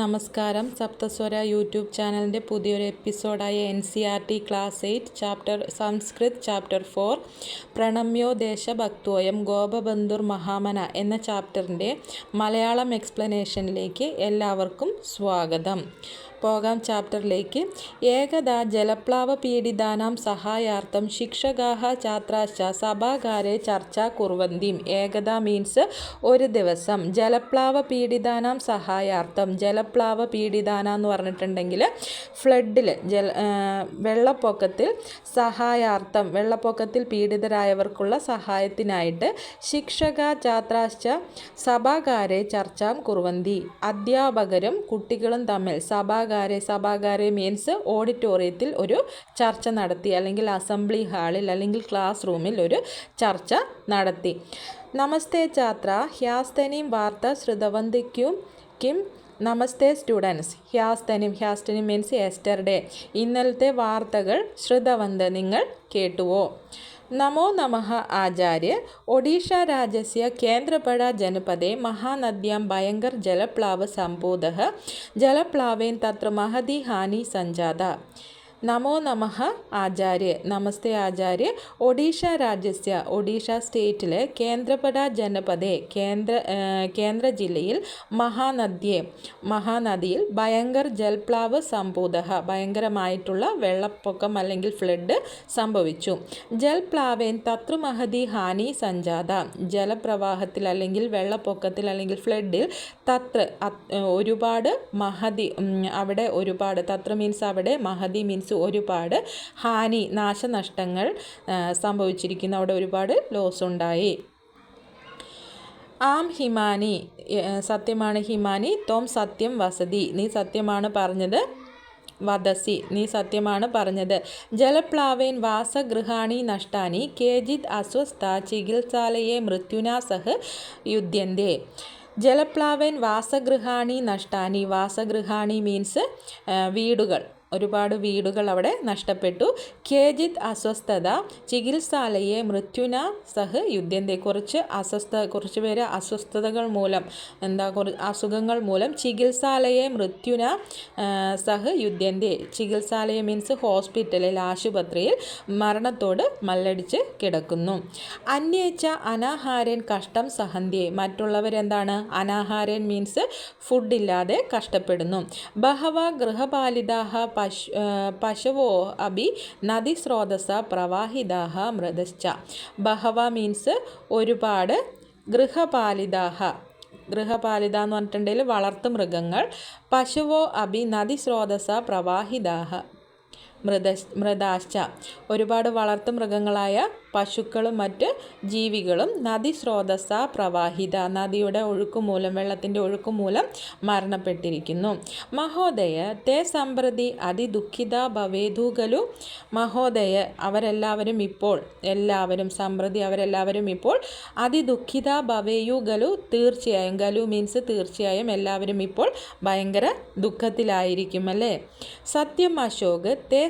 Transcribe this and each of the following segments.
നമസ്കാരം. സപ്തസ്വര യൂട്യൂബ് ചാനലിൻ്റെ പുതിയൊരു എപ്പിസോഡായ NCERT ക്ലാസ് 8 സംസ്കൃത് ചാപ്റ്റർ 4 പ്രണമ്യോ ദേശഭക്തോയം ഗോപബന്ധുർ മഹാമന എന്ന ചാപ്റ്ററിൻ്റെ മലയാളം എക്സ്പ്ലനേഷനിലേക്ക് എല്ലാവർക്കും സ്വാഗതം. പോകാം ചാപ്റ്ററിലേക്ക്. ഏകദാ ജലപ്ലാവ പീഡിതാനാം സഹായാർത്ഥം ശിക്ഷകാः ഛാത്രാശ്ച സഭാകാരെ ചർച്ച കുർവന്തി. ഏകദാ മീൻസ് ഒരു ദിവസം. ജലപ്ലാവ പീഡിതാനാം സഹായാർത്ഥം. ജലപ്ലാവ പീഡിതാന എന്ന് പറഞ്ഞിട്ടുണ്ടെങ്കിൽ ഫ്ലഡിൽ വെള്ളപ്പൊക്കത്തിൽ സഹായാർത്ഥം, വെള്ളപ്പൊക്കത്തിൽ പീഡിതരായവർക്കുള്ള സഹായത്തിനായിട്ട് ശിക്ഷക ഛാത്രാശ്ച സഭാകാരെ ചർച്ചാം കുർവന്തി. അധ്യാപകരും കുട്ടികളും തമ്മിൽ സഭാകാരെ മീൻസ് ഓഡിറ്റോറിയത്തിൽ ഒരു ചർച്ച നടത്തി, അല്ലെങ്കിൽ അസംബ്ലി ഹാളിൽ അല്ലെങ്കിൽ ക്ലാസ് റൂമിൽ ഒരു ചർച്ച നടത്തി. നമസ്തേ ഛാത്ര ഹ്യാസ്തനിം വാർത്ത ശ്രുതവന്തിക്കും കിം. നമസ്തേ സ്റ്റുഡൻസ്. ഹ്യാസ്തനിം മീൻസ് യെസ്റ്റർഡേ, ഇന്നലത്തെ വാർത്തകൾ ശ്രുതവന്ത് നിങ്ങൾ കേട്ടുവോ. നമോ നമഃ ആചാര്യ. ഒഡീഷ രാജ്യസ്യ കേന്ദ്രപട ജനപദേ മഹാനദ്യാം ഭയങ്കർ ജലപ്ലാവ സംഭൂതഃ. ജലപ്ലാവേൻ തത്ര മഹതി ഹാനി സംജാത. നമോ നമഃ ആചാര്യ. നമസ്തേ ആചാര്യ. ഒഡീഷ രാജ്യസ്യ, ഒഡീഷ സ്റ്റേറ്റിലെ കേന്ദ്രപട ജനപദേ, കേന്ദ്ര ജില്ലയിൽ മഹാനദിയിൽ ഭയങ്കർ ജൽപ്ലാവ് സംഭൂതഃ, ഭയങ്കരമായിട്ടുള്ള വെള്ളപ്പൊക്കം അല്ലെങ്കിൽ ഫ്ലഡ് സംഭവിച്ചു. ജൽപ്ലാവേൻ തത്ര മഹതി ഹാനി സംജാത. ജലപ്രവാഹത്തിൽ അല്ലെങ്കിൽ വെള്ളപ്പൊക്കത്തിൽ അല്ലെങ്കിൽ ഫ്ലഡിൽ തത്ര ഒരുപാട്, മഹതി അവിടെ ഒരുപാട്, തത്ര മീൻസ് അവിടെ, മഹതി മീൻസ് ഒരുപാട്, ഹാനി നാശനഷ്ടങ്ങൾ സംഭവിച്ചിരിക്കുന്നു, അവിടെ ഒരുപാട് ലോസ് ഉണ്ടായി. ആം ഹിമാനി സത്യമാണ്, ഹിമാനി ത്വം സത്യം വസതി നീ സത്യമാണ് പറഞ്ഞത്, വദസി നീ സത്യമാണ് പറഞ്ഞത്. ജലപ്ലാവേൻ വാസഗൃഹാണി നഷ്ടാനി കേചിത് അസ്വസ്ഥ ചികിത്സാലയേ മൃത്യുനാ സഹ യുധ്യന്തേ. ജലപ്ലാവേൻ വാസഗൃഹാണി നഷ്ടാനി. വാസഗൃഹാണി മീൻസ് വീടുകൾ, ഒരുപാട് വീടുകൾ അവിടെ നഷ്ടപ്പെട്ടു. കേജിത് അസ്വസ്ഥത ചികിത്സാലയെ മൃത്യുന സഹ് യുദ്ധത്തെ. കുറച്ച് പേര് അസ്വസ്ഥതകൾ മൂലം, അസുഖങ്ങൾ മൂലം ചികിത്സാലയെ മൃത്യുന സഹ് യുദ്ധത്തെ. ചികിത്സാലയ മീൻസ് ഹോസ്പിറ്റലിൽ, ആശുപത്രിയിൽ മരണത്തോട് മല്ലടിച്ച് കിടക്കുന്നു. അന്യേച്ച അനാഹാരൻ കഷ്ടം സഹന്തി. മറ്റുള്ളവരെന്താണ്, അനാഹാരൻ മീൻസ് ഫുഡില്ലാതെ കഷ്ടപ്പെടുന്നു. ബഹവ ഗൃഹപാലിതാഹ പശവോ അഭി നദീസ്രോതസ പ്രവാഹിതാഹ മൃതശ്ച. ബഹവ മീൻസ് ഒരുപാട്, ഗൃഹപാലിതാഹ, ഗൃഹപാലിത എന്ന് പറഞ്ഞിട്ടുണ്ടെങ്കിൽ വളർത്തു മൃഗങ്ങൾ. പശുവോ അഭി നദീസ്രോതസ പ്രവാഹിതാഹ മൃതാശ്ച. ഒരുപാട് വളർത്തു മൃഗങ്ങളായ പശുക്കളും മറ്റ് ജീവികളും നദീസ്രോതസ പ്രവാഹിത, നദിയുടെ ഒഴുക്കുമൂലം, വെള്ളത്തിൻ്റെ ഒഴുക്കുമൂലം മരണപ്പെട്ടിരിക്കുന്നു. മഹോദയ തേ സമ്പ്രതി അതിദുഃഖിത ഭവേദുഖലു. മഹോദയ അവരെല്ലാവരും ഇപ്പോൾ, സമ്പ്രതി അവരെല്ലാവരും ഇപ്പോൾ, അതിദുഃഖിത ഭവേയുഖലു തീർച്ചയായും, ഗലു മീൻസ് തീർച്ചയായും, എല്ലാവരും ഇപ്പോൾ ഭയങ്കര ദുഃഖത്തിലായിരിക്കും അല്ലേ. സത്യം അശോക് തേ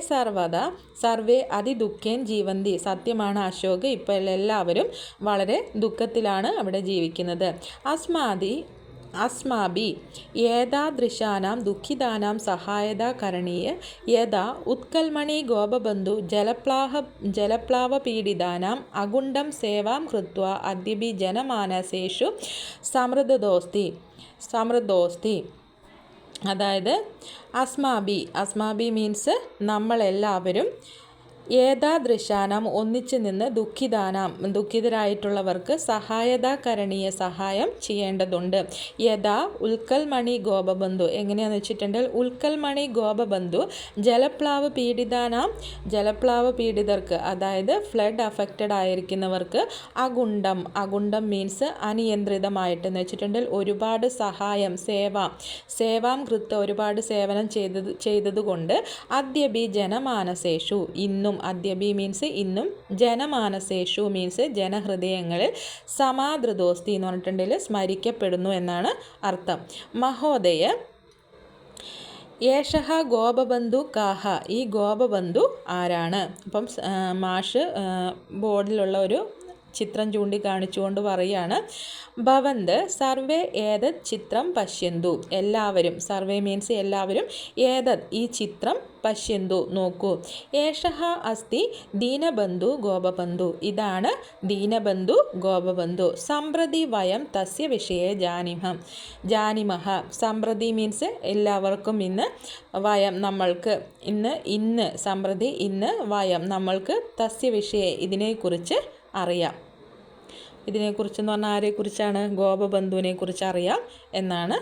സർവേ അതിദുഃഖേൻ ജീവന്തി. സത്യമാണ് അശോക്, ഇപ്പോൾ എല്ലാവരും വളരെ ദുഃഖത്തിലാണ് അവിടെ ജീവിക്കുന്നത്. അസ്മാഭി ഏതാദൃശാനാം ദുഃഖിതാനാം സഹായത കരണീയ യഥാ ഉത്കൽമണി ഗോപബന്ധു ജലപ്ലാവ പീഡിതാനാം അഗുണ്ഡം സേവാം കൃത്വ അദ്യപി ജനമാനസേഷു സമൃദ്ധോസ്തി. അതായത് അസ്മാബി മീൻസ് നമ്മളെല്ലാവരും, ഏതാദൃശാനാം ഒന്നിച്ചു നിന്ന്, ദുഃഖിതരായിട്ടുള്ളവർക്ക് സഹായത കരണീയ സഹായം ചെയ്യേണ്ടതുണ്ട്. യഥാ ഉൽക്കൽമണി ഗോപബന്ധു. എങ്ങനെയാണെന്ന് വെച്ചിട്ടുണ്ടെങ്കിൽ ഉൽക്കൽമണി ഗോപബന്ധു ജലപ്ലാവ് പീഡിതർക്ക്, അതായത് ഫ്ലഡ് അഫക്റ്റഡ് ആയിരിക്കുന്നവർക്ക് അഗുണ്ഡം മീൻസ് അനിയന്ത്രിതമായിട്ട് എന്ന് വെച്ചിട്ടുണ്ടെങ്കിൽ ഒരുപാട് സഹായം, സേവാം കൃത്യ ഒരുപാട് സേവനം ചെയ്തതുകൊണ്ട് അദ്യപി ജനമാനസേഷു ഇന്നും, അദ്യപി മീൻസ് ഇന്നും, ജനമാനസേഷു മീൻസ് ജനഹൃദയങ്ങളിൽ, സമാദൃതോസ്തി എന്ന് പറഞ്ഞിട്ടുണ്ടെങ്കിൽ സ്മരിക്കപ്പെടുന്നു എന്നാണ് അർത്ഥം. മഹോദയ യേഷഹ ഗോപബന്ധു കാഹ. ഈ ഗോപബന്ധു ആരാണ്? അപ്പം മാഷ് ബോർഡിലുള്ള ഒരു ചിത്രം ചൂണ്ടിക്കാണിച്ചുകൊണ്ട് പറയുകയാണ്. ഭവന്ത് സർവേ ഏതത് ചിത്രം പശ്യന്തു. എല്ലാവരും, സർവേ മീൻസ് എല്ലാവരും, ഏതത് ഈ ചിത്രം പശ്യന്തു നോക്കൂ. ഏഷഹ അസ്തി ദീനബന്ധു ഗോപബന്ധു. ഇതാണ് ദീനബന്ധു ഗോപബന്ധു. സമ്പ്രതി വയം തസ്യ വിഷയെ ജാനിമഹ. സമ്പ്രതി മീൻസ് എല്ലാവർക്കും, ഇന്ന് വയം നമ്മൾക്ക്, ഇന്ന് സമ്പ്രതി ഇന്ന്, വയം നമ്മൾക്ക്, തസ്യ വിഷയെ ഇതിനെക്കുറിച്ച് അറിയാം. ഇതിനെക്കുറിച്ചെന്ന് പറഞ്ഞാൽ ആരെക്കുറിച്ചാണ്? ഗോപബന്ധുവിനെ കുറിച്ച് അറിയാം എന്നാണ്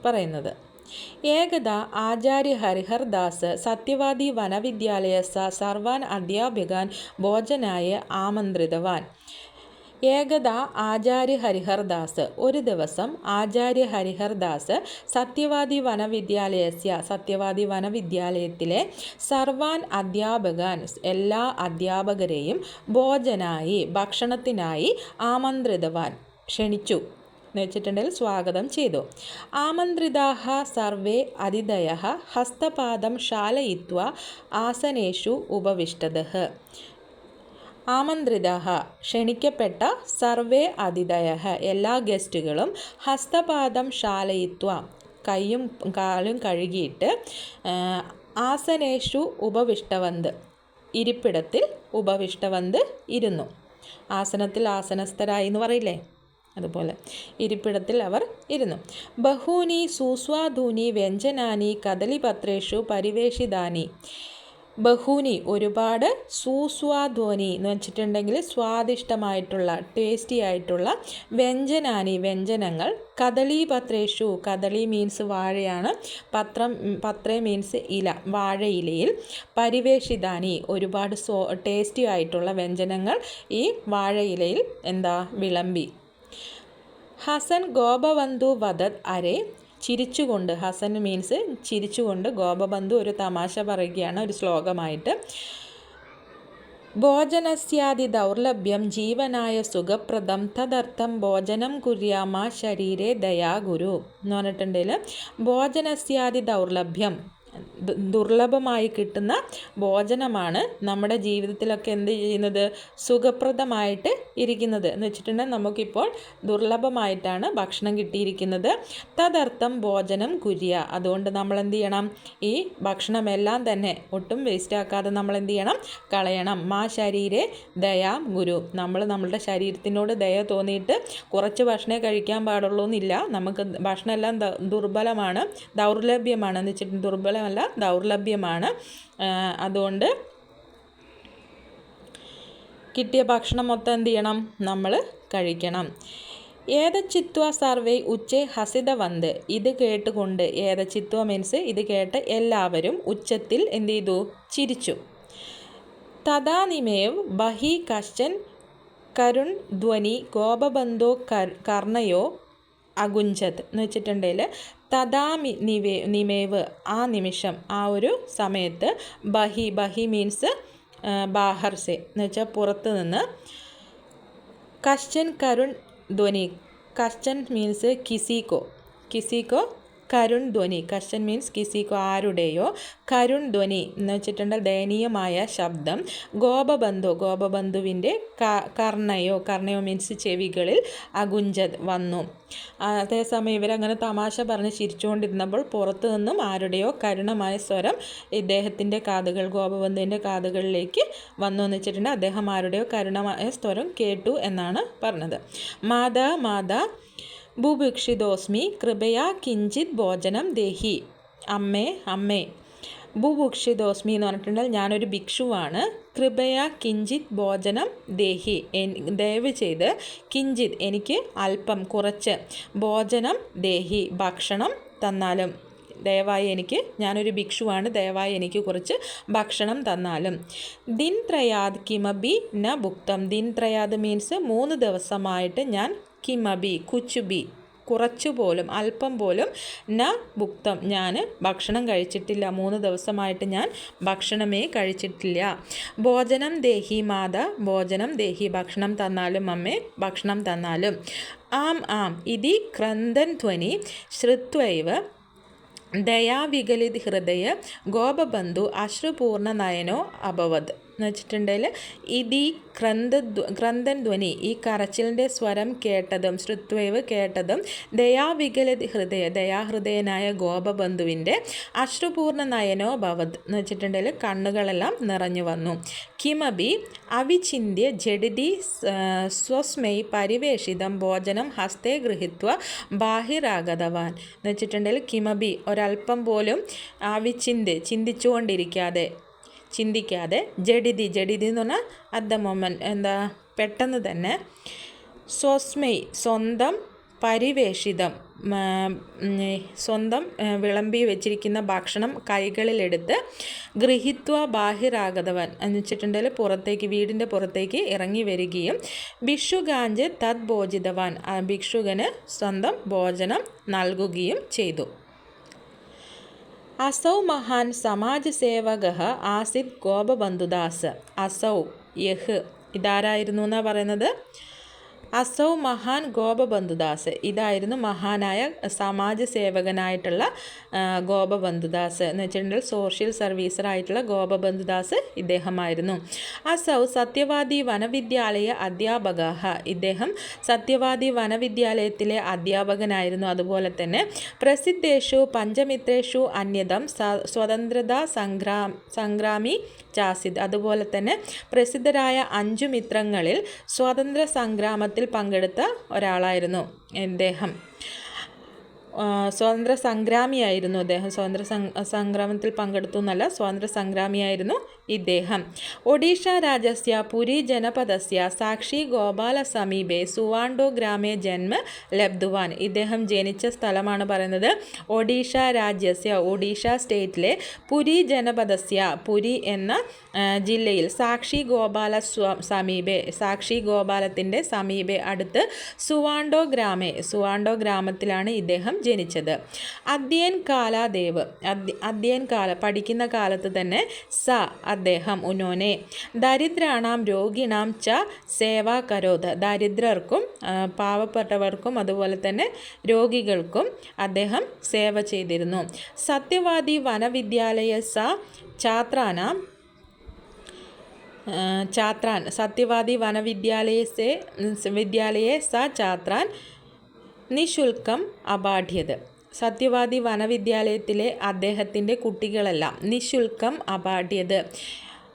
പറയുന്നത്. ഏകദ ആചാര്യ ഹരിഹർ ദാസ് സത്യവാദി വനവിദ്യാലയസ്യ സർവാൻ അധ്യാപകാൻ ഭോജനായ ആമന്ത്രിതവാൻ. ഏകദ ആചാര്യ ഹരിഹർ ദാസ്, ഒരു ദിവസം ആചാര്യ ഹരിഹർ ദാസ് സത്യവാദി വനവിദ്യാലയത്തിലെ സർവാൻ അധ്യാപകാൻ എല്ലാ അധ്യാപകരെയും ഭോജനായി ഭക്ഷണത്തിനായി ആമന്ത്രിതവാൻ ക്ഷണിച്ചു എന്ന് വെച്ചിട്ടുണ്ടെങ്കിൽ സ്വാഗതം ചെയ്തു. ആമന്ത്രിതാഹ സർവേ അതിഥയഃ ഹസ്തപാദം ശാലയിത്വാ ആസനേഷു ഉപവിഷ്ടതഃ. ആമന്ത്രിതഃ ക്ഷണിക്കപ്പെട്ട, സർവേ അതിഥയഃ എല്ലാ ഗസ്റ്റുകളും, ഹസ്തപാദം ശാലയിത്വ കൈയും കാലും കഴുകിയിട്ട്, ആസനേഷു ഉപവിഷ്ടവന്ത് ഇരിപ്പിടത്തിൽ, ഉപവിഷ്ടവന്ത് ഇരുന്നു. ആസനത്തിൽ ആസനസ്ഥരായി എന്ന് പറയില്ലേ, അതുപോലെ ഇരിപ്പിടത്തിൽ അവർ ഇരുന്നു. ബഹൂനി സുസ്വാദൂനി വ്യഞ്ജനാനി കദളിപത്രേഷു പരിവേഷിതാനി. ബഹൂനി ഒരുപാട്, സുസ്വാദോനി എന്ന് വെച്ചിട്ടുണ്ടെങ്കിൽ സ്വാദിഷ്ടമായിട്ടുള്ള, ടേസ്റ്റി ആയിട്ടുള്ള, വ്യഞ്ജനാനി വ്യഞ്ജനങ്ങൾ, കദളീപത്രേഷു കദളി മീൻസ് വാഴയാണ്, പത്രേ മീൻസ് ഇല, വാഴയിലയിൽ, പരിവേഷിതാനി ഒരുപാട് ടേസ്റ്റി ആയിട്ടുള്ള വ്യഞ്ജനങ്ങൾ ഈ വാഴയിലയിൽ വിളമ്പി. ഹസൻ ഗോപബന്ധു വദത് അരേ, ചിരിച്ചുകൊണ്ട്, ഹസൻ മീൻസ് ചിരിച്ചുകൊണ്ട്, ഗോപബന്ധു ഒരു തമാശ പറയുകയാണ് ഒരു ശ്ലോകമായിട്ട്. ഭോജനസ്യാദി ദൗർലഭ്യം ജീവനായ സുഖപ്രദം തദർത്ഥം ഭോജനം കുര്യാമ ശരീരേ ദയാഗുരു എന്ന് പറഞ്ഞിട്ടുണ്ടെങ്കിൽ, ഭോജനസ്യാദി ദൗർലഭ്യം ദുർലഭമായി കിട്ടുന്ന ഭോജനമാണ് നമ്മുടെ ജീവിതത്തിലൊക്കെ എന്ത് ചെയ്യുന്നത്, സുഖപ്രദമായിട്ട് ഇരിക്കുന്നത് എന്ന് വെച്ചിട്ടുണ്ടെങ്കിൽ നമുക്കിപ്പോൾ ദുർലഭമായിട്ടാണ് ഭക്ഷണം കിട്ടിയിരിക്കുന്നത്. തദർത്ഥം ഭോജനം കുര്യ, അതുകൊണ്ട് നമ്മൾ എന്ത് ചെയ്യണം, ഈ ഭക്ഷണമെല്ലാം തന്നെ ഒട്ടും വേസ്റ്റ് ആക്കാതെ നമ്മൾ എന്ത് ചെയ്യണം, കളയണം. മാ ശരീരേ ദയാം ഗുരു, നമ്മളുടെ ശരീരത്തിനോട് ദയ തോന്നിയിട്ട് കുറച്ച് ഭക്ഷണമേ കഴിക്കാൻ പാടുള്ളൂ എന്നില്ല. നമുക്ക് ഭക്ഷണമെല്ലാം ദുർബലമാണ്, ദൗർലഭ്യമാണ് എന്ന് വെച്ചിട്ട്, ദുർബലമല്ല ദൗർലഭ്യമാണ്. അതുകൊണ്ട് കിട്ടിയ ഭക്ഷണം മൊത്തം എന്ത് ചെയ്യണം, നമ്മൾ കഴിക്കണം. ഏതച്ചിത്വ സർവേ ഉച്ചേ ഹസിതവന്ത്. ഇത് കേട്ടുകൊണ്ട്, ഏതച്ചിത്വ മീൻസ് ഇത് കേട്ട് എല്ലാവരും ഉച്ചത്തിൽ എന്ത് ചെയ്തു, ചിരിച്ചു. തദാനിമേവ് ബഹി കശ്ചൻ കരുൺ ധ്വനി ഗോപബന്ധോ കർണയോ അഗുഞ്ചത് എന്ന് വെച്ചിട്ടുണ്ടെങ്കിൽ, നിമേവ് ആ നിമിഷം, ആ ഒരു സമയത്ത്, ബഹി മീൻസ് ബാഹർസെ എന്ന് വെച്ചാൽ പുറത്ത് നിന്ന്, കശ്ചൻ കരുൺ ധ്വനി, കശ്ചൻ മീൻസ് കിസിക്കോ കരുൺ ധ്വനി, കശ്ചൻ മീൻസ് കിസിക്കോ ആരുടെയോ, കരുൺ ധ്വനി എന്ന് വെച്ചിട്ടുണ്ടെങ്കിൽ ദയനീയമായ ശബ്ദം, ഗോപബന്ധുവിൻ്റെ കർണയോ മീൻസ് ചെവികളിൽ, അഗുഞ്ചത് വന്നു. അതേസമയം ഇവരങ്ങനെ തമാശ പറഞ്ഞ് ചിരിച്ചുകൊണ്ടിരുന്നപ്പോൾ പുറത്തു നിന്നും ആരുടെയോ കരുണമായ സ്വരം ഇദ്ദേഹത്തിൻ്റെ കാതുകൾ, ഗോപബന്ധുവിൻ്റെ കാതുകളിലേക്ക് വന്നു എന്ന് വെച്ചിട്ടുണ്ടെങ്കിൽ അദ്ദേഹം ആരുടെയോ കരുണമായ സ്വരം കേട്ടു എന്നാണ് പറഞ്ഞത്. മാതാ ബുഭുക്ഷിതോസ്മി കൃപയാ കിഞ്ചിത് ഭോജനം ദേഹി. അമ്മേ ബുഭുക്ഷിതോസ്മി എന്ന് പറഞ്ഞിട്ടുണ്ടെങ്കിൽ ഞാനൊരു ഭിക്ഷുവാണ്. കൃപയാ കിഞ്ചിത് ഭോജനം ദേഹി, ദയവ് ചെയ്ത്, കിഞ്ചിത് എനിക്ക് അല്പം, കുറച്ച്, ഭോജനം ദേഹി ഭക്ഷണം തന്നാലും, ദയവായി എനിക്ക്, ഞാനൊരു ഭിക്ഷുവാണ്, ദയവായി എനിക്ക് കുറച്ച് ഭക്ഷണം തന്നാലും. ദിൻത്രയാദ് കിമബി ന ഭുക്തം. ദിൻത്രയാദ് മീൻസ് 3 ദിവസമായിട്ട് ഞാൻ, കിമബി കുച്ചുബി കുറച്ചുപോലും, അല്പം പോലും, ന ഭുക്തം ഞാൻ ഭക്ഷണം കഴിച്ചിട്ടില്ല, 3 ദിവസമായിട്ട് ഞാൻ ഭക്ഷണമേ കഴിച്ചിട്ടില്ല. ഭോജനം ദേഹി ഭോജനം ദേഹി ഭക്ഷണം തന്നാലും അമ്മേ, ഭക്ഷണം തന്നാലും. ആം ഇതി ക്രന്ദൻ ധ്വനി ശ്രുത്വൈവ ദയാവികലിത് ഹൃദയ ഗോപബന്ധു അശ്രുപൂർണ്ണ നയനോ അഭവത്. എന്ന് വെച്ചിട്ടുണ്ടെങ്കിൽ ഇതി ക്രന്ദൻ ധ്വനി, ഈ കരച്ചിലിൻ്റെ സ്വരം കേട്ടതും ശ്രുത്വേവ് കേട്ടതും ദയാവികല ദയാഹൃദയനായ ഗോപബന്ധുവിൻ്റെ അശ്രുപൂർണ്ണ നയനോ ഭവത് എന്ന് വെച്ചിട്ടുണ്ടെങ്കിൽ കണ്ണുകളെല്ലാം നിറഞ്ഞു വന്നു. കിമപി അവിചിന്യ ജഡിതി സ്വസ്മൈ പരിവേഷിതം ഭോജനം ഹസ്തേ ഗൃഹീത്വ ബാഹിരാഗതവാൻ എന്ന് വെച്ചിട്ടുണ്ടെങ്കിൽ കിമപി ഒരല്പം പോലും ചിന്തിക്കാതെ ജഡിതി എന്ന് പറഞ്ഞാൽ അറ്റ് ദ മൊമെൻറ്റ് പെട്ടെന്ന് തന്നെ സ്വസ്മൈ സ്വന്തം പരിവേഷിതം സ്വന്തം വിളമ്പി വെച്ചിരിക്കുന്ന ഭക്ഷണം കൈകളിലെടുത്ത് ഗൃഹീത്വ ബാഹിരാഗതവൻ എന്ന് വെച്ചിട്ടുണ്ടെങ്കിൽ വീടിൻ്റെ പുറത്തേക്ക് ഇറങ്ങി വരികയും ഭിക്ഷുകാഞ്ച് തദ് ഭോജിതവാൻ ഭിക്ഷുകന് സ്വന്തം ഭോജനം നൽകുകയും ചെയ്തു. അസൗ മഹാൻ സമാജസേവക ആസിദ് ഗോപബന്ധുദാസ്. അസൗ യഹ് ഇതാരായിരുന്നു എന്നാണ് പറയുന്നത്? അസൗ മഹാൻ ഗോപബന്ധുദാസ്, ഇതായിരുന്നു മഹാനായ സമാജ സേവകനായിട്ടുള്ള ഗോപബന്ധുദാസ് എന്ന് വെച്ചിട്ടുണ്ടെങ്കിൽ സോഷ്യൽ സർവീസറായിട്ടുള്ള ഗോപബന്ധുദാസ് ഇദ്ദേഹമായിരുന്നു. അസൗ സത്യവാദി വനവിദ്യാലയ അധ്യാപക, ഇദ്ദേഹം സത്യവാദി വനവിദ്യാലയത്തിലെ അധ്യാപകനായിരുന്നു. അതുപോലെ തന്നെ പ്രസിദ്ധേഷു പഞ്ചമിത്രേഷു അന്യതം സ്വതന്ത്രതാ സംഗ്രാമി ചാസിദ്, അതുപോലെ തന്നെ പ്രസിദ്ധരായ 5 മിത്രങ്ങളിൽ സ്വാതന്ത്ര്യ സംഗ്രാമത്തിൽ പങ്കെടുത്ത ഒരാളായിരുന്നു ഇദ്ദേഹം. സ്വാതന്ത്ര്യ സംഗ്രാമിയായിരുന്നു അദ്ദേഹം. സംഗ്രാമത്തിൽ പങ്കെടുത്തു എന്നല്ല, സ്വാതന്ത്ര്യ സംഗ്രാമിയായിരുന്നു ഇദ്ദേഹം. ഒഡീഷ രാജ്യസ്യ പുരി ജനപദസ്യ സാക്ഷി ഗോപാല സമീപേ സുവാണ്ടോ ഗ്രാമേ ജന്മ ലബ്ധുവാൻ. ഇദ്ദേഹം ജനിച്ച സ്ഥലമാണ് പറയുന്നത് ഒഡീഷ രാജ്യസ്യ, ഒഡീഷ സ്റ്റേറ്റിലെ പുരി ജനപദസ്യ, പുരി എന്ന ജില്ലയിൽ സാക്ഷി ഗോപാല സമീപേ, സാക്ഷി ഗോപാലത്തിൻ്റെ സമീപേ അടുത്ത് സുവാണ്ടോ ഗ്രാമത്തിലാണ് ഇദ്ദേഹം ജനിച്ചത്. അധ്യയൻ കാലാദേവ്, അധ്യയൻ പഠിക്കുന്ന കാലത്ത് തന്നെ അദ്ദേഹം ഉന്നോനെ ദരിദ്രാണാം രോഗിണാം ച സേവാ കരോത്, ദരിദ്രർക്കും പാവപ്പെട്ടവർക്കും അതുപോലെ തന്നെ രോഗികൾക്കും അദ്ദേഹം സേവ ചെയ്തിരുന്നു. സത്യവാദി വനവിദ്യാലയ സത്യവാദി വിദ്യാലയെ ഛാത്രാൻ നിശുൽക്കം അപാഠ്യത്. സത്യവാദി വനവിദ്യാലയത്തിലെ അദ്ദേഹത്തിൻ്റെ കുട്ടികളെല്ലാം നിശുൽക്കം അപാഠ്യത്.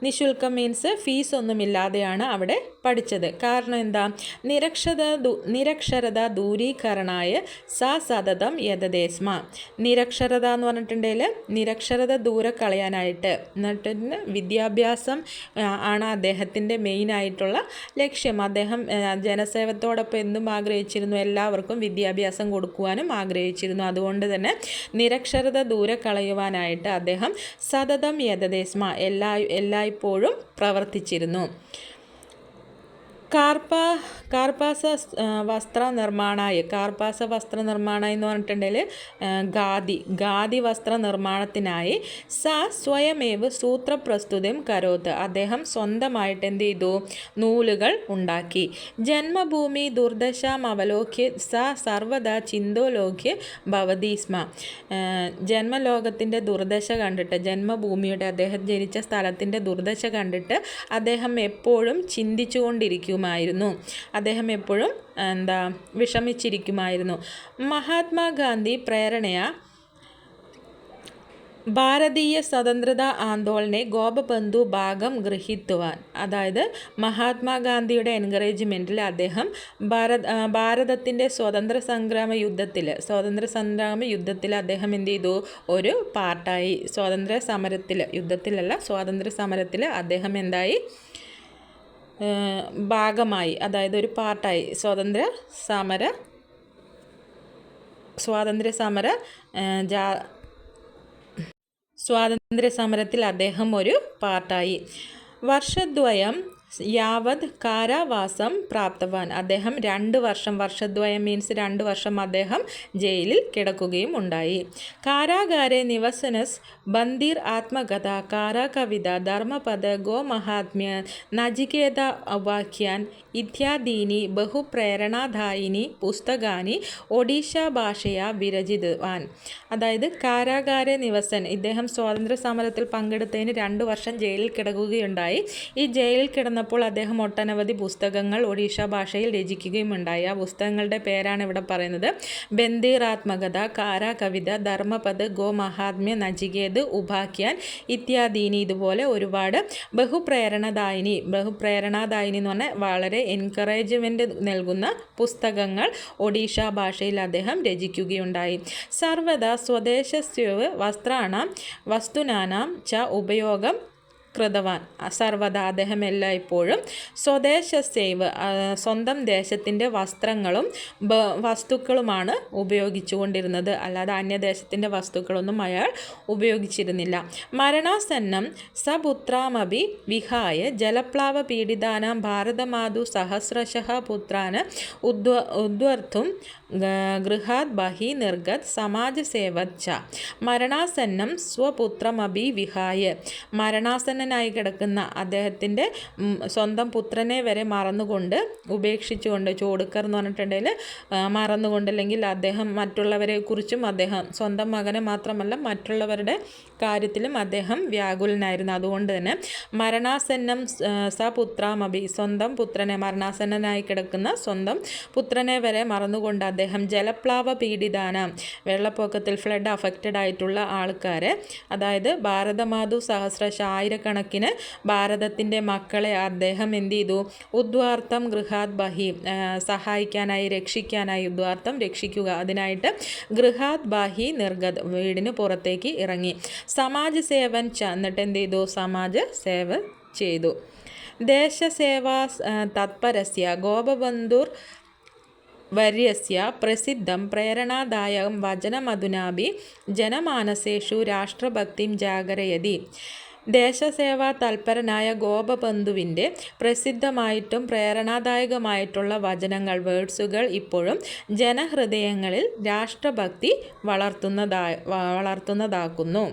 നിശുൽക്കം മീൻസ് ഫീസ് ഒന്നുമില്ലാതെയാണ് അവിടെ പഠിച്ചത്. കാരണം എന്താ? നിരക്ഷരത ദൂരീകരണായ സതതം യഥദേസ്മ. നിരക്ഷരത എന്ന് പറഞ്ഞിട്ടുണ്ടെങ്കിൽ നിരക്ഷരത ദൂരെ കളയാനായിട്ട്, എന്നിട്ട് വിദ്യാഭ്യാസം ആണ് അദ്ദേഹത്തിൻ്റെ മെയിനായിട്ടുള്ള ലക്ഷ്യം. അദ്ദേഹം ജനസേവത്തോടൊപ്പം എന്തും ആഗ്രഹിച്ചിരുന്നു, എല്ലാവർക്കും വിദ്യാഭ്യാസം കൊടുക്കുവാനും ആഗ്രഹിച്ചിരുന്നു. അതുകൊണ്ട് തന്നെ നിരക്ഷരത ദൂരെ കളയുവാനായിട്ട് അദ്ദേഹം സതതം യഥദേസ്മ എല്ലായ്പ്പോഴും പ്രവർത്തിച്ചിരുന്നു. കാർപ്പാസ വസ്ത്രനിർമ്മാണായി എന്ന് പറഞ്ഞിട്ടുണ്ടെങ്കിൽ ഖാദി വസ്ത്രനിർമ്മാണത്തിനായി സ്വയമേവ് സൂത്രപ്രസ്തുതം കരോത്ത്. അദ്ദേഹം സ്വന്തമായിട്ട് എന്ത് ചെയ്തു? നൂലുകൾ ഉണ്ടാക്കി. ജന്മഭൂമി ദുർദശാം അവലോക്യ സർവദാ ചിന്തോലോക്യ ഭവതി സ്മ. ജന്മലോകത്തിൻ്റെ ദുർദശ കണ്ടിട്ട്, ജന്മഭൂമിയുടെ അദ്ദേഹം ജനിച്ച സ്ഥലത്തിൻ്റെ ദുർദശ കണ്ടിട്ട് അദ്ദേഹം എപ്പോഴും ചിന്തിച്ചുകൊണ്ടിരിക്കും. അദ്ദേഹം എപ്പോഴും വിഷമിച്ചിരിക്കുമായിരുന്നു. മഹാത്മാഗാന്ധി പ്രേരണയാ ഭാരതീയ സ്വതന്ത്രതാ ആന്തോളനെ ഗോപബന്ധു ഭാഗം ഗ്രഹിക്കുവാൻ. അതായത് മഹാത്മാഗാന്ധിയുടെ എൻകറേജ്മെൻറ്റിൽ അദ്ദേഹം ഭാരതത്തിൻ്റെ സ്വാതന്ത്ര്യ സംഗ്രാമ യുദ്ധത്തിൽ അദ്ദേഹം എന്ത് ചെയ്തു? ഒരു പാർട്ടായി. സ്വാതന്ത്ര്യ സമരത്തിൽ അദ്ദേഹം എന്തായി? ഭാഗമായി, അതായത് ഒരു പാർട്ടായി. സ്വാതന്ത്ര്യ സമരത്തിൽ അദ്ദേഹം ഒരു പാർട്ടായി. വർഷദ്വയം യാവത് കാരാവാസം പ്രാപ്തവാൻ, അദ്ദേഹം 2 വർഷം, വർഷദ്വയം മീൻസ് 2 വർഷം അദ്ദേഹം ജയിലിൽ കിടക്കുകയും ഉണ്ടായി. കാരാഗാരെ നിവസനസ് ബന്ദീർ ആത്മകഥ, കാരാ കവിത, ധർമ്മപദ, ഗോമഹാത്മ്യ, നചികേത ഉപാഖ്യാൻ ഇത്യാദീനി ബഹുപ്രേരണാദായിനി പുസ്തകാനി ഒഡീഷ ഭാഷയാ വിരചിതവാൻ. അതായത് കാരാഗാരെ നിവസൻ, ഇദ്ദേഹം സ്വാതന്ത്ര്യ സമരത്തിൽ പങ്കെടുത്തതിന് 2 വർഷം ജയിലിൽ കിടക്കുകയുണ്ടായി. ഈ ജയിലിൽ കിടന്നപ്പോൾ അദ്ദേഹം ഒട്ടനവധി പുസ്തകങ്ങൾ ഒഡീഷ ഭാഷയിൽ രചിക്കുകയും ഉണ്ടായി. ആ പുസ്തകങ്ങളുടെ പേരാണ് ഇവിടെ പറയുന്നത്. ബന്ദീർ ആത്മകഥ, കാരാ കവിത, ധർമ്മപദ്, ഗോമഹാത്മ്യ, നചികേത്, ഉപാഖ്യാൻ ഇത്യാദീനി. ഇതുപോലെ ഒരുപാട് ബഹുപ്രേരണാദായിനി എന്ന് പറഞ്ഞാൽ വളരെ എൻകറേജ്മെൻറ്റ് നൽകുന്ന പുസ്തകങ്ങൾ ഒഡീഷ ഭാഷയിൽ അദ്ദേഹം രചിക്കുകയുണ്ടായി. സർവദാ സ്വദേശസ്യവ് വസ്ത്രാണാം വസ്തുനാനാം ച ഉപയോഗം കൃതവാൻ. സർവദ, അദ്ദേഹം എല്ലായ്പ്പോഴും സ്വദേശസേവ്, സ്വന്തം ദേശത്തിൻ്റെ വസ്ത്രങ്ങളും വസ്തുക്കളുമാണ് ഉപയോഗിച്ചു കൊണ്ടിരുന്നത്. അല്ലാതെ അന്യദേശത്തിൻ്റെ വസ്തുക്കളൊന്നും അയാൾ ഉപയോഗിച്ചിരുന്നില്ല. മരണാസന്നം സപുത്രാമപി വിഹായ ജലപ്ലാവ പീഡിതാനാം ഭാരതമാതു സഹസ്രശഃ പുത്രാന് ഉദ്വർത്തും ഗൃഹാത് ബഹി നിർഗത് സമാജസേവത് ച. മരണാസന്നം സ്വപുത്രമപി വിഹായ, മരണാസന്നനായി കിടക്കുന്ന അദ്ദേഹത്തിൻ്റെ സ്വന്തം പുത്രനെ വരെ മറന്നുകൊണ്ട്, ഉപേക്ഷിച്ചുകൊണ്ട്, ചോടുക്കർ എന്ന് പറഞ്ഞിട്ടുണ്ടെങ്കിൽ മറന്നുകൊണ്ട്, അല്ലെങ്കിൽ അദ്ദേഹം മറ്റുള്ളവരെ കുറിച്ചും അദ്ദേഹം സ്വന്തം മകനെ മാത്രമല്ല മറ്റുള്ളവരുടെ കാര്യത്തിലും അദ്ദേഹം വ്യാകുലനായിരുന്നു. അതുകൊണ്ട് തന്നെ മരണാസന്നം സപുത്രാമപി, സ്വന്തം പുത്രനെ, മരണാസന്നനായി കിടക്കുന്ന സ്വന്തം പുത്രനെ വരെ മറന്നുകൊണ്ട് അദ്ദേഹം ജലപ്ലാവ പീഡിതാന, വെള്ളപ്പൊക്കത്തിൽ ഫ്ലഡ് അഫക്റ്റഡ് ആയിട്ടുള്ള ആൾക്കാരെ, അതായത് ഭാരതമാതു സഹസ്രശ, ആയിരക്കണക്കിന് ഭാരതത്തിൻ്റെ മക്കളെ അദ്ദേഹം എന്ത് ചെയ്തു? ഉദ്വാർത്ഥം ഗൃഹാത് ബഹി, സഹായിക്കാനായി, രക്ഷിക്കാനായി, ഉദ്വാർത്ഥം രക്ഷിക്കുക, അതിനായിട്ട് ഗൃഹാത് ബഹി നിർഗത്, വീടിന് പുറത്തേക്ക് ഇറങ്ങി. സമാജ സേവൻ ച, എന്നിട്ട് എന്ത് ചെയ്തു? സമാജ സേവ ചെയ്തു. ദേശസേവാ തത്പരസ്യ ഗോപബന്ധുർ വര്യസ്യ പ്രസിദ്ധം പ്രേരണാദായകം വചനമധുനാഭി ജനമാനസേഷു രാഷ്ട്രഭക്തിം ജാഗരയതി. ദേശസേവാ തൽപരനായ ഗോപബന്ധുവിൻ്റെ പ്രസിദ്ധമായിട്ടും പ്രേരണാദായകമായിട്ടുള്ള വചനങ്ങൾ, വേർഡ്സുകൾ ഇപ്പോഴും ജനഹൃദയങ്ങളിൽ രാഷ്ട്രഭക്തി വളർത്തുന്നതാക്കുന്നു.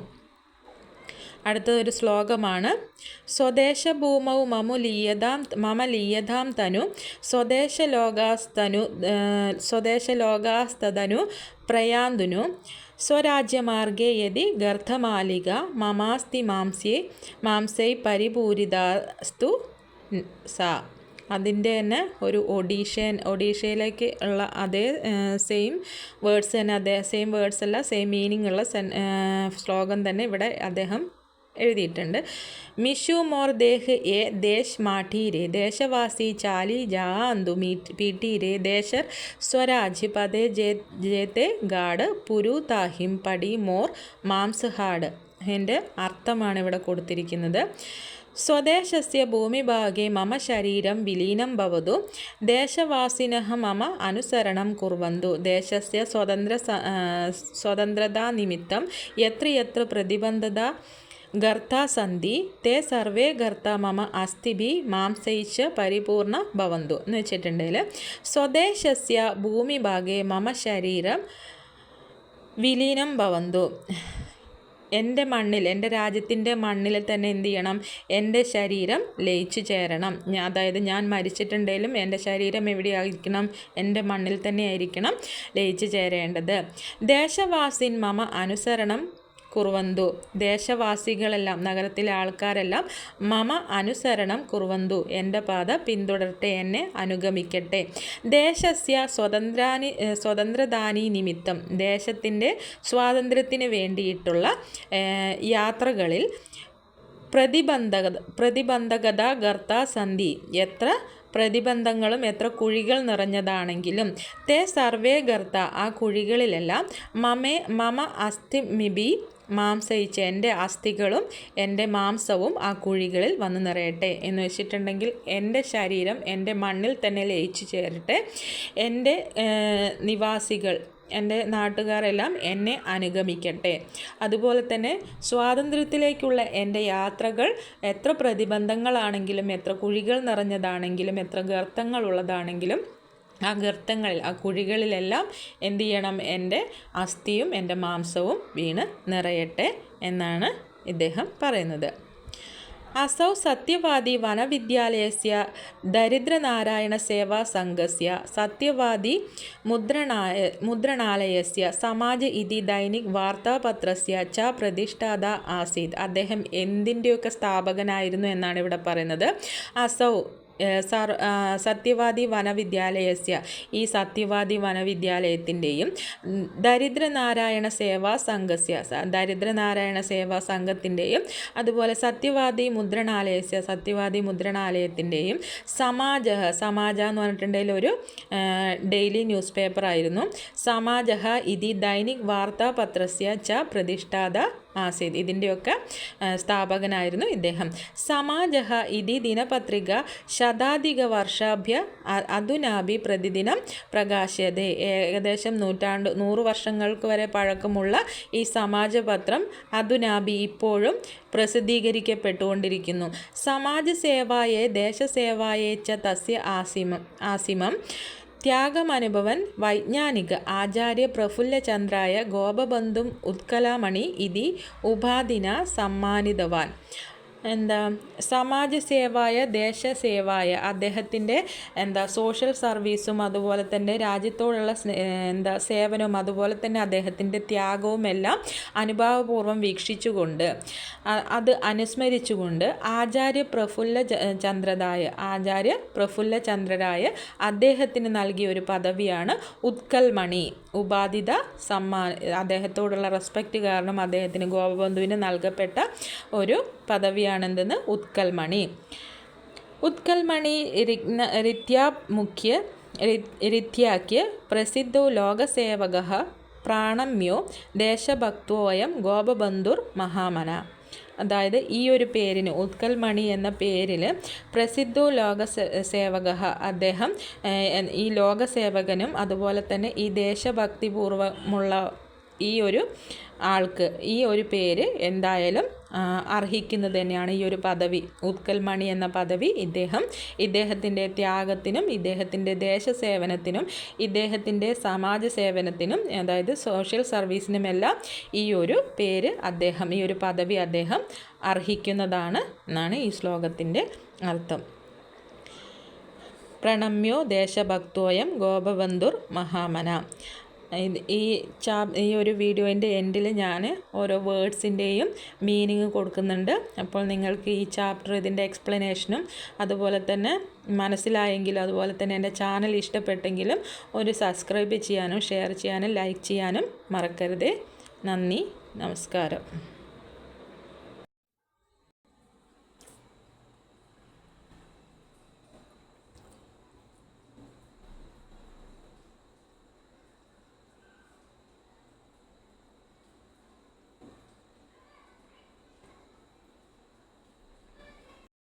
അടുത്തതൊരു ശ്ലോകമാണ്. സ്വദേശഭൂമൗ മമ ലീയതാം തനു സ്വദേശലോകാസ്തനു പ്രയാന്തുനു സ്വരാജ്യമാർഗേ യതി ഗർദ്ധമാലിക മമാസ്തി മാംസൈ പരിപൂരിതാസ്തു സാ. അതിൻ്റെ തന്നെ ഒരു ഒഡീഷയിലേക്ക് ഉള്ള അതേ സെയിം വേർഡ്സ് തന്നെ, സെയിം വേർഡ്സ് അല്ല, സെയിം മീനിങ് ഉള്ള ശ്ലോകം തന്നെ ഇവിടെ അദ്ദേഹം എഴുതിയിട്ടുണ്ട്. മിഷു മോർ ദേഹ് എ ദേശ് മാഠീരെ ദേശവാസി ചാലി ജാന്തു പീട്ടീരെ ദേശർ സ്വരാജ് പദേ ജേത്തെ ഗാഡ് പുരു താഹിം പടി മോർ മാംസഹാഡ്. എൻ്റെ അർത്ഥമാണ് ഇവിടെ കൊടുത്തിരിക്കുന്നത്. സ്വദേശസ്യ ഭൂമിഭാഗേ മമ ശരീരം വിലീനം ഭവതു ദേശവാസിനഃ മമ അനുസരണം കുർവന്തു. ദേശസ്യ സ്വതന്ത്രതാനിമിത്തം യത്ര പ്രതിബന്ധത ഗർത്താ സന്ധി തേ സർവേ ഗർത്ത മമ അസ്ഥിഭി മാംസൈച്ച പരിപൂർണ ഭവന്തു എന്ന് വെച്ചിട്ടുണ്ടെങ്കിൽ, സ്വദേശസ്യ ഭൂമിഭാഗേ മമ ശരീരം വിലീനം ഭവന്തു, എൻ്റെ മണ്ണിൽ, എൻ്റെ രാജ്യത്തിൻ്റെ മണ്ണിൽ തന്നെ എന്ത് ചെയ്യണം? എൻ്റെ ശരീരം ലയിച്ചു ചേരണം. അതായത് ഞാൻ മരിച്ചിട്ടുണ്ടെങ്കിലും എൻ്റെ ശരീരം എവിടെയായിരിക്കണം? എൻ്റെ മണ്ണിൽ തന്നെ ആയിരിക്കണം ലയിച്ചു ചേരേണ്ടത്. ദേശവാസിൻ മമ അനുസരണം കുർവന്തു, ദേശവാസികളെല്ലാം, നഗരത്തിലെ ആൾക്കാരെല്ലാം മമ അനുസരണം കുർവന്തു, എൻ്റെ പാത പിന്തുടരട്ടെ, എന്നെ അനുഗമിക്കട്ടെ. ദേശസ്യ സ്വതന്ത്രദാനി നിമിത്തം, ദേശത്തിൻ്റെ സ്വാതന്ത്ര്യത്തിന് വേണ്ടിയിട്ടുള്ള യാത്രകളിൽ പ്രതിബന്ധകത ഗർത്ത സന്ധി, എത്ര പ്രതിബന്ധങ്ങളും എത്ര കുഴികൾ നിറഞ്ഞതാണെങ്കിലും തേ സർവേ ഗർത്ത, ആ കുഴികളിലെല്ലാം മമ അസ്ഥിമിബി മാംസയിച്ച്, എൻ്റെ അസ്ഥികളും എൻ്റെ മാംസവും ആ കുഴികളിൽ വന്നു നിറയട്ടെ എന്ന് വെച്ചിട്ടുണ്ടെങ്കിൽ, എൻ്റെ ശരീരം എൻ്റെ മണ്ണിൽ തന്നെ ലയിച്ചു ചേരട്ടെ, എൻ്റെ നിവാസികൾ, എൻ്റെ നാട്ടുകാരെല്ലാം എന്നെ അനുഗമിക്കട്ടെ. അതുപോലെ തന്നെ സ്വാതന്ത്ര്യത്തിലേക്കുള്ള എൻ്റെ യാത്രകൾ എത്ര പ്രതിബന്ധങ്ങളാണെങ്കിലും, എത്ര കുഴികൾ നിറഞ്ഞതാണെങ്കിലും, എത്ര ഗർത്തങ്ങളുള്ളതാണെങ്കിലും ആ ഗർത്തങ്ങളിൽ, ആ കുഴികളിലെല്ലാം എന്തു ചെയ്യണം? എൻ്റെ അസ്ഥിയും എൻ്റെ മാംസവും വീണ് നിറയട്ടെ എന്നാണ് ഇദ്ദേഹം പറയുന്നത്. असौ सत्यवादी वनविद्यालयस्य दरिद्रनारायणसेवासङ्घस्य सत्यवादी मुद्रणालयस्य समाज इति दैनिक വാർത്താപത്രസ്യ ച പ്രതിഷ്ഠാത ആസീത്. അദ്ദേഹം എന്തിൻ്റെയൊക്കെ സ്ഥാപകനായിരുന്നു എന്നാണ് ഇവിടെ പറയുന്നത്. അസൗ സത്യവാദി വനവിദ്യാലയസ്യ, ഈ സത്യവാദി വനവിദ്യാലയത്തിൻ്റെയും ദരിദ്രനാരായണ സേവാ സംഘസ്യ, ദരിദ്രനാരായണ സേവാ സംഘത്തിൻ്റെയും അതുപോലെ സത്യവാദി മുദ്രണാലയസ്യ, സത്യവാദി മുദ്രണാലയത്തിൻ്റെയും സമാജ എന്ന് പറഞ്ഞിട്ടുണ്ടെങ്കിൽ ഒരു ഡെയിലി ന്യൂസ് പേപ്പറായിരുന്നു. സമാജ ഇതി ദൈനിക് വാർത്താപത്രസ്യ ച പ്രതിഷ്ഠാത ആസീത്. ഇതിൻ്റെയൊക്കെ സ്ഥാപകനായിരുന്നു ഇദ്ദേഹം. സമാജഃ ഇതി ദിനപത്രിക ശതാധിക വർഷാഭ്യ അധുനാഭി പ്രതിദിനം പ്രകാശ്യതേ. ഏകദേശം 100 വർഷങ്ങൾക്ക് വരെ പഴക്കമുള്ള ഈ സമാജപത്രം അധുനാഭി ഇപ്പോഴും പ്രസിദ്ധീകരിക്കപ്പെട്ടുകൊണ്ടിരിക്കുന്നു. സമാജസേവായേ ദേശസേവായേ ച തസ്യ ആസിമം ത്യാഗമനുഭവൻ വൈജ്ഞാനിക ആചാര്യ പ്രഫുല്ലചന്ദ്രായ ഗോപബന്ധും ഉത്കലാമണി ഇതി ഉപാധിന സമ്മാനിതവാൻ. സമാജസേവായ ദേശസേവായ, അദ്ദേഹത്തിൻ്റെ സോഷ്യൽ സർവീസും അതുപോലെ തന്നെ രാജ്യത്തോടുള്ള സേവനവും അതുപോലെ തന്നെ അദ്ദേഹത്തിൻ്റെ ത്യാഗവും എല്ലാം അനുഭാവപൂർവ്വം വീക്ഷിച്ചുകൊണ്ട് അത് അനുസ്മരിച്ചുകൊണ്ട് ആചാര്യ പ്രഫുല്ലചന്ദ്രരായ അദ്ദേഹത്തിന് നൽകിയ ഒരു പദവിയാണ് ഉത്കൽമണി. ഉപാധിത അദ്ദേഹത്തോടുള്ള റെസ്പെക്റ്റ് കാരണം അദ്ദേഹത്തിന് ഗോപബന്ധുവിന് നൽകപ്പെട്ട ഒരു പദവിയാണെന്തെന്ന് ഉത്കൽമണി. ഉത്കൽമണി രിത്യാഖ്യ പ്രസിദ്ധോ ലോകസേവകഃ പ്രാണമ്യോ ദേശഭക്തോയം ഗോപബന്ധുർ മഹാമന. അതായത് ഈ ഒരു പേരിന്, ഉത്കൽമണി എന്ന പേരിൽ പ്രസിദ്ധോ ലോകസേവക, അദ്ദേഹം ഈ ലോകസേവകനും അതുപോലെ തന്നെ ഈ ദേശഭക്തിപൂർവമുള്ള ഈ ഒരു ആൾക്ക് ഈ ഒരു പേര് എന്തായാലും അർഹിക്കുന്നത് തന്നെയാണ്. ഈ ഒരു പദവി, ഉത്കൽമണി എന്ന പദവി, ഇദ്ദേഹത്തിൻ്റെ ത്യാഗത്തിനും ഇദ്ദേഹത്തിൻ്റെ ദേശസേവനത്തിനും ഇദ്ദേഹത്തിൻ്റെ സമാജ സേവനത്തിനും അതായത് സോഷ്യൽ സർവീസിനുമെല്ലാം ഈ ഒരു പേര് അദ്ദേഹം, ഈ ഒരു പദവി അദ്ദേഹം അർഹിക്കുന്നതാണ് എന്നാണ് ഈ ശ്ലോകത്തിൻ്റെ അർത്ഥം. പ്രണമ്യോ ദേശഭക്തോയം ഗോപബന്ധുർ മഹാമന. ഈ ഒരു വീഡിയോൻ്റെ എൻഡിൽ ഞാൻ ഓരോ വേർഡ്സിൻ്റെയും മീനിങ് കൊടുക്കുന്നുണ്ട്. അപ്പോൾ നിങ്ങൾക്ക് ഈ ചാപ്റ്റർ, ഇതിൻ്റെ എക്സ്പ്ലനേഷനും അതുപോലെ തന്നെ മനസ്സിലായെങ്കിലും അതുപോലെ തന്നെ എൻ്റെ ചാനൽ ഇഷ്ടപ്പെട്ടെങ്കിലും ഒരു സബ്സ്ക്രൈബ് ചെയ്യാനും ഷെയർ ചെയ്യാനും ലൈക്ക് ചെയ്യാനും മറക്കരുത്. നന്ദി, നമസ്കാരം.